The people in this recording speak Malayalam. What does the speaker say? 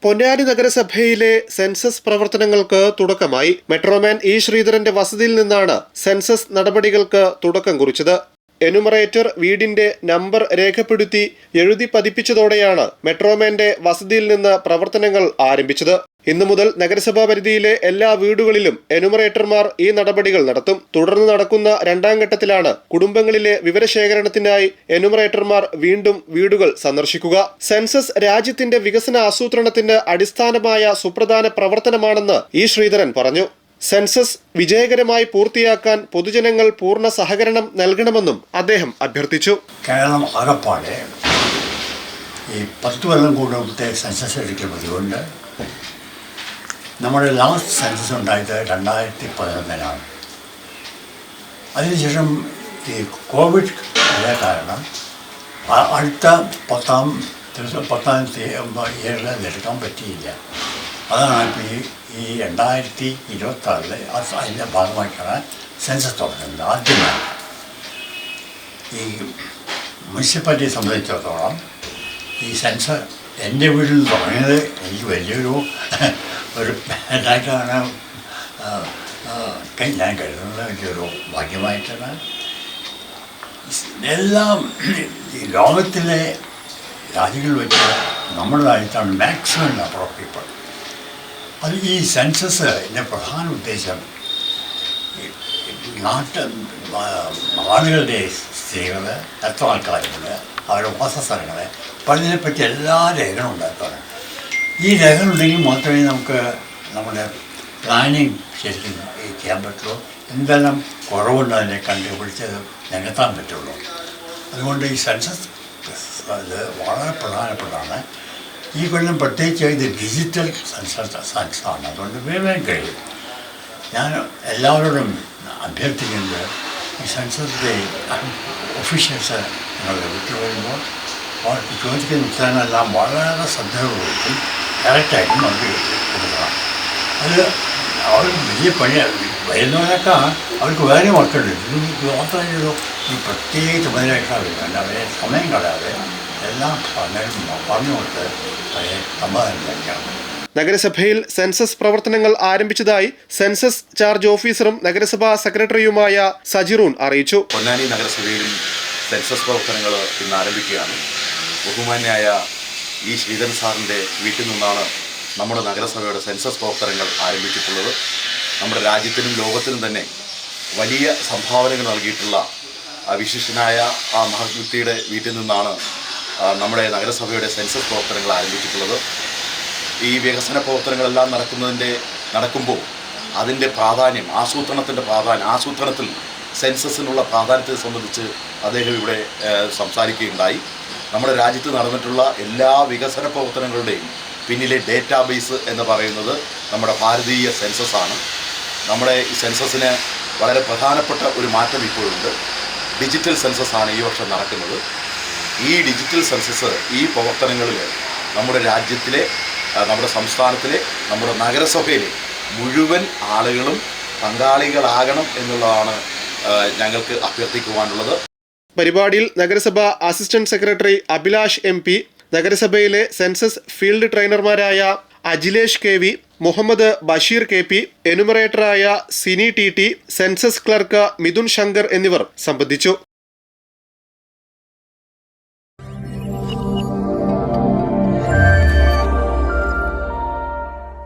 പൊന്നാനി നഗരസഭയിലെ സെൻസസ് പ്രവർത്തനങ്ങൾക്ക് തുടക്കമായി. മെട്രോമാൻ ഇ ശ്രീധരന്റെ വസതിയിൽ നിന്നാണ് സെൻസസ് നടപടികൾക്ക് തുടക്കം കുറിച്ചത്. എന്യൂമറേറ്റർ വീടിന്റെ നമ്പർ രേഖപ്പെടുത്തി എഴുതി പതിപ്പിച്ചതോടെയാണ് മെട്രോമാന്റെ വസതിയിൽ നിന്ന് പ്രവർത്തനങ്ങൾ ആരംഭിച്ചത്. ഇന്നു മുതൽ നഗരസഭാ പരിധിയിലെ എല്ലാ വീടുകളിലും എന്യൂമറേറ്റർമാർ ഈ നടപടികൾ നടത്തും. തുടർന്ന് നടക്കുന്ന രണ്ടാം ഘട്ടത്തിലാണ് കുടുംബങ്ങളിലെ വിവരശേഖരണത്തിനായി എന്യൂമറേറ്റർമാർ വീണ്ടും വീടുകൾ സന്ദർശിക്കുക. സെൻസസ് രാജ്യത്തിന്റെ വികസന ആസൂത്രണത്തിന് അടിസ്ഥാനമായ സുപ്രധാന പ്രവർത്തനമാണെന്ന് ഇ ശ്രീധരൻ പറഞ്ഞു. സെൻസസ് വിജയകരമായി പൂർത്തിയാക്കാൻ പൊതുജനങ്ങൾ പൂർണ്ണ സഹകരണം നൽകണമെന്നും അദ്ദേഹം അഭ്യർത്ഥിച്ചു. കേരളം ആകപ്പാടെ ഈ 10 കൊല്ലം കൂടുമ്പോഴത്തെ സെൻസസ് എടുക്കപ്പെടുന്നുണ്ട്. നമ്മുടെ ലാസ്റ്റ് സെൻസസ് ഉണ്ടായത് 2011 അതിനുശേഷം ഈ കോവിഡ് കാരണം അടുത്ത 10ാം ഇയറിൽ എടുക്കാൻ പറ്റിയില്ല. അതാണ് ഇപ്പോൾ ഈ 2026 അതിൻ്റെ ഭാഗമായിട്ടാണ് സെൻസസ് തുടങ്ങുന്നത്. ആദ്യമായി ഈ മുനിസിപ്പാലിറ്റിയെ സംബന്ധിച്ചിടത്തോളം ഈ സെൻസസ് എൻ്റെ വീട്ടിൽ തുടങ്ങിയത് എനിക്ക് വലിയൊരു ഇതായിട്ടാണ് ഞാൻ കരുതുന്നത്. വലിയൊരു ഭാഗ്യമായിട്ടാണ്. എല്ലാം ഈ ലോകത്തിലെ രാജ്യങ്ങളിൽ വെച്ച് നമ്മുടെ രാജ്യത്താണ് മാക്സിമം നമ്പർ ഓഫ് പീപ്പിൾ. അത് ഈ സെൻസസിൻ്റെ പ്രധാന ഉദ്ദേശം നാടുകളുടെ സ്ത്രീകൾ എത്ര ആൾക്കാരുണ്ട്, അവരുടെ വാസസ്ഥലങ്ങൾ, അപ്പോൾ അതിനെപ്പറ്റി എല്ലാ രേഖകളും ഉണ്ടാക്കുകയാണ്. ഈ രേഖകളുണ്ടെങ്കിൽ മാത്രമേ നമുക്ക് നമ്മുടെ പ്ലാനിങ് ശരിക്കും ചെയ്യാൻ പറ്റുള്ളൂ. എന്തെല്ലാം കുറവുണ്ട് അതിനെ കണ്ടുപിടിച്ച് നികത്താൻ പറ്റുള്ളൂ. അതുകൊണ്ട് ഈ സെൻസസ് അത് വളരെ പ്രധാനപ്പെട്ടതാണ്. ഈ കൊല്ലം പ്രത്യേകിച്ച് ഇത് ഡിജിറ്റൽ സെൻസസാണ്. അതുകൊണ്ട് വേഗം കഴിയും. ഞാൻ എല്ലാവരോടും അഭ്യർത്ഥിക്കുന്നത് ഈ സെൻസസിൻ്റെ ഒഫീഷ്യൽസ് നിങ്ങൾ വിട്ടു വരുമ്പോൾ അവർക്ക് ചോദിക്കുന്ന ഉത്തരങ്ങളെല്ലാം വളരെ ശ്രദ്ധയോടുകൂടി കറക്റ്റായിട്ടും നമുക്ക് കൊടുക്കണം. അത് അവർ വലിയ പണിയാണ്. വരുന്നവരൊക്കെ അവർക്ക് വേറെ വർക്കുണ്ട്. ഇത് മാത്രം ചെയ്തു ഈ പ്രത്യേക ചുമതലയായിട്ടാണ് വരുന്നത്. അവരെ സമയം കളയാതെ എല്ലാം പറഞ്ഞുകൊണ്ട് അവരെ സമാധാനം. നഗരസഭയിൽ സെൻസസ് പ്രവർത്തനങ്ങൾ ആരംഭിച്ചതായി സെൻസസ് ചാർജ് ഓഫീസറും നഗരസഭാ സെക്രട്ടറിയുമായ സജിറൂൻ അറിയിച്ചു. പൊന്നാനി നഗരസഭയിലും സെൻസസ് പ്രവർത്തനങ്ങൾ ഇന്ന് ആരംഭിക്കുകയാണ്. ബഹുമാന്യായ ഇ ശ്രീധരൻ സാറിൻ്റെ വീട്ടിൽ നിന്നാണ് നമ്മുടെ നഗരസഭയുടെ സെൻസസ് പ്രവർത്തനങ്ങൾ ആരംഭിച്ചിട്ടുള്ളത്. നമ്മുടെ രാജ്യത്തിനും ലോകത്തിനും തന്നെ വലിയ സംഭാവനകൾ നൽകിയിട്ടുള്ള വിശിഷ്ടനായ ആ മഹത്വ്യക്തിയുടെ വീട്ടിൽ നിന്നാണ് നമ്മുടെ നഗരസഭയുടെ സെൻസസ് പ്രവർത്തനങ്ങൾ ആരംഭിച്ചിട്ടുള്ളത്. ഈ വികസന പ്രവർത്തനങ്ങളെല്ലാം നടക്കുമ്പോൾ അതിൻ്റെ പ്രാധാന്യം, ആസൂത്രണത്തിൽ സെൻസസിനുള്ള പ്രാധാന്യത്തെ സംബന്ധിച്ച് അദ്ദേഹം ഇവിടെ സംസാരിക്കുകയുണ്ടായി. നമ്മുടെ രാജ്യത്ത് നടന്നിട്ടുള്ള എല്ലാ വികസന പ്രവർത്തനങ്ങളുടെയും പിന്നിലെ ഡേറ്റാബേസ് എന്ന് പറയുന്നത് നമ്മുടെ ഭാരതീയ സെൻസസാണ്. നമ്മുടെ ഈ സെൻസസിന് വളരെ പ്രധാനപ്പെട്ട ഒരു മാറ്റം ഇപ്പോഴുണ്ട്. ഡിജിറ്റൽ സെൻസസാണ് ഈ വർഷം നടക്കുന്നത്. ഈ ഡിജിറ്റൽ സെൻസസ് ഈ പ്രവർത്തനങ്ങളിൽ നമ്മുടെ രാജ്യത്തിലെ, നമ്മുടെ സംസ്ഥാനത്തിലെ, നമ്മുടെ നഗരസഭയിലെ മുഴുവൻ ആളുകളും പങ്കാളികളാകണം എന്നുള്ളതാണ് ഞങ്ങൾക്ക് അഭ്യർത്ഥിക്കുവാനുള്ളത്. പരിപാടിയിൽ നഗരസഭാ അസിസ്റ്റന്റ് സെക്രട്ടറി അഭിലാഷ് MP, നഗരസഭയിലെ സെൻസസ് ഫീൽഡ് ട്രെയിനർമാരായ അജിലേഷ് KV, മുഹമ്മദ് ബഷീർ KP, എന്യൂമറേറ്ററായ Sini TT, census clerk Mithun Shankar എന്നിവർ സംബന്ധിച്ചു.